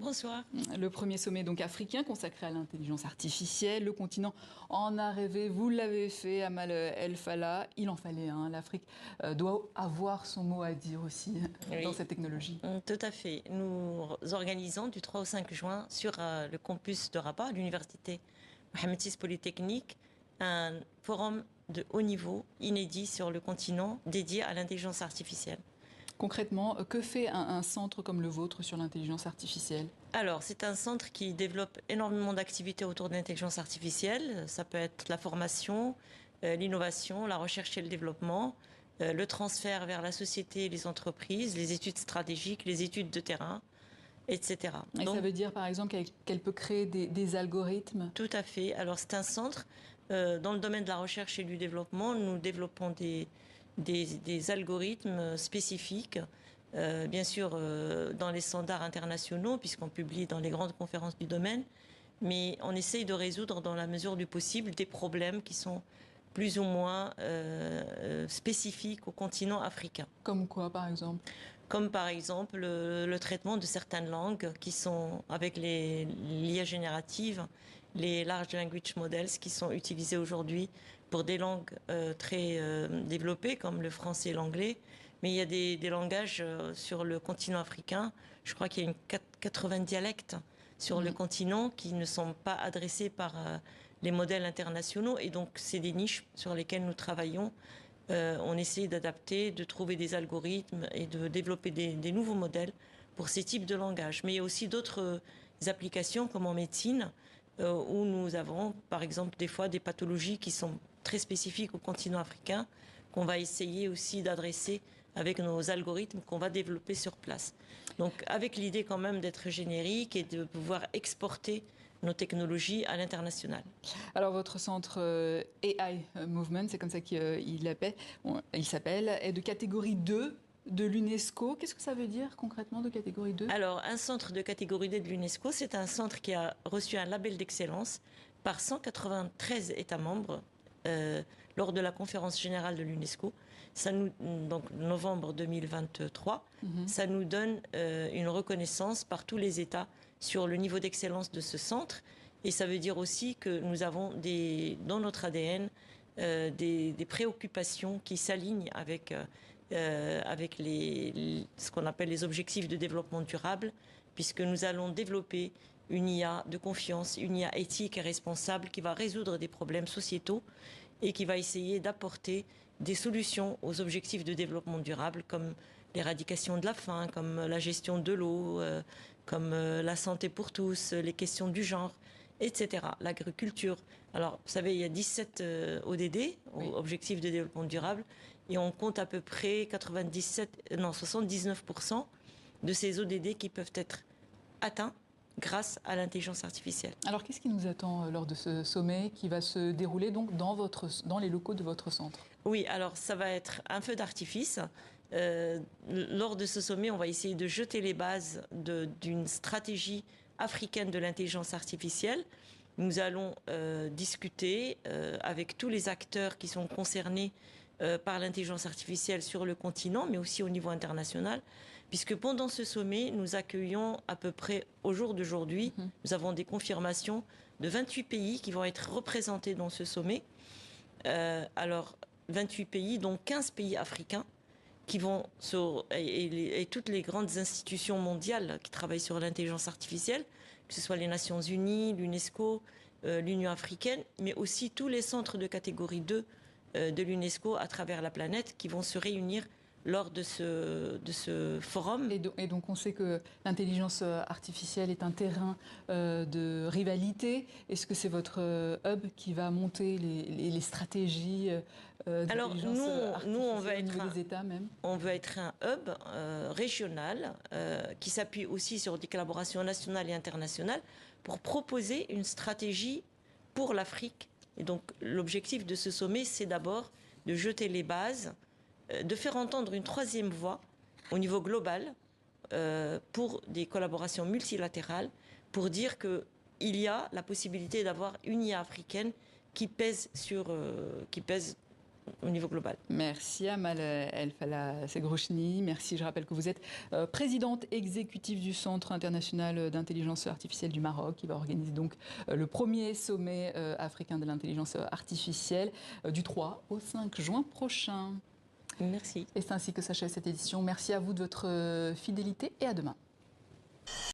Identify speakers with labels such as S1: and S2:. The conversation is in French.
S1: Bonsoir.
S2: Le premier sommet donc africain consacré à l'intelligence artificielle. Le continent en a rêvé, vous l'avez fait, Amal El Fallah. Il en fallait un. L'Afrique doit avoir son mot à dire aussi dans cette technologie.
S1: Tout à fait. Nous organisons du 3 au 5 juin sur le campus de Rabat, l'université Mohamed VI Polytechnique, un forum de haut niveau, inédit sur le continent, dédié à l'intelligence artificielle.
S2: Concrètement, que fait un centre comme le vôtre sur l'intelligence artificielle?
S1: Alors, c'est un centre qui développe énormément d'activités autour de l'intelligence artificielle. Ça peut être la formation, l'innovation, la recherche et le développement, le transfert vers la société, les entreprises, les études stratégiques, les études de terrain, etc.
S2: Et donc, ça veut dire, par exemple, qu'elle peut créer des algorithmes?
S1: Tout à fait. Alors, c'est un centre dans le domaine de la recherche et du développement. Nous développons des algorithmes spécifiques, bien sûr dans les standards internationaux, puisqu'on publie dans les grandes conférences du domaine, mais on essaye de résoudre dans la mesure du possible des problèmes qui sont plus ou moins spécifiques au continent africain.
S2: Comme quoi, par exemple?
S1: Comme par exemple le traitement de certaines langues qui sont, avec l'IA générative, les Large Language Models qui sont utilisés aujourd'hui pour des langues très développées comme le français et l'anglais. Mais il y a des langages sur le continent africain. Je crois qu'il y a 80 dialectes sur le continent qui ne sont pas adressés par les modèles internationaux. Et donc, c'est des niches sur lesquelles nous travaillons. On essaie d'adapter, de trouver des algorithmes et de développer des nouveaux modèles pour ces types de langages. Mais il y a aussi d'autres applications, comme en médecine, où nous avons, par exemple, des fois des pathologies qui sont très spécifiques au continent africain, qu'on va essayer aussi d'adresser avec nos algorithmes qu'on va développer sur place. Donc, avec l'idée quand même d'être générique et de pouvoir exporter nos technologies à l'international.
S2: Alors votre centre AI Movement, c'est comme ça qu'il s'appelle, est de catégorie 2 de l'UNESCO. Qu'est-ce que ça veut dire concrètement de catégorie 2?
S1: Alors un centre de catégorie 2 de l'UNESCO, c'est un centre qui a reçu un label d'excellence par 193 États membres lors de la conférence générale de l'UNESCO. Donc novembre 2023, ça nous donne une reconnaissance par tous les États sur le niveau d'excellence de ce centre. Et ça veut dire aussi que nous avons dans notre ADN des préoccupations qui s'alignent avec ce qu'on appelle les objectifs de développement durable, puisque nous allons développer une IA de confiance, une IA éthique et responsable qui va résoudre des problèmes sociétaux et qui va essayer d'apporter des solutions aux objectifs de développement durable comme l'éradication de la faim, comme la gestion de l'eau, comme la santé pour tous, les questions du genre, etc. L'agriculture. Alors, vous savez, il y a 17 ODD, Objectifs de développement durable, et on compte à peu près 79% de ces ODD qui peuvent être atteints grâce à l'intelligence artificielle.
S2: Alors, qu'est-ce qui nous attend lors de ce sommet qui va se dérouler donc dans les locaux de votre centre?
S1: Oui, alors ça va être un feu d'artifice. Lors de ce sommet, on va essayer de jeter les bases d'une stratégie africaine de l'intelligence artificielle. Nous allons discuter avec tous les acteurs qui sont concernés par l'intelligence artificielle sur le continent, mais aussi au niveau international, puisque pendant ce sommet, nous accueillons à peu près, au jour d'aujourd'hui, nous avons des confirmations de 28 pays qui vont être représentés dans ce sommet. Alors, 28 pays, dont 15 pays africains, qui vont et toutes les grandes institutions mondiales qui travaillent sur l'intelligence artificielle, que ce soit les Nations Unies, l'UNESCO, l'Union africaine, mais aussi tous les centres de catégorie 2 de l'UNESCO à travers la planète qui vont se réunir lors de ce forum.
S2: Et donc on sait que l'intelligence artificielle est un terrain de rivalité. Est-ce que c'est votre hub qui va monter les stratégies d'intelligence artificielle
S1: on veut être
S2: au niveau des États même?
S1: On veut être un hub régional qui s'appuie aussi sur des collaborations nationales et internationales pour proposer une stratégie pour l'Afrique. Et donc l'objectif de ce sommet, c'est d'abord de jeter les bases, de faire entendre une troisième voix au niveau global pour des collaborations multilatérales, pour dire qu'il y a la possibilité d'avoir une IA africaine qui pèse au niveau global.
S2: Merci Amal El Fallah Seghrouchni. Merci, je rappelle que vous êtes présidente exécutive du Centre international d'intelligence artificielle du Maroc, qui va organiser donc le premier sommet africain de l'intelligence artificielle du 3 au 5 juin prochain.
S1: Merci.
S2: Et c'est ainsi que s'achève cette édition. Merci à vous de votre fidélité et à demain.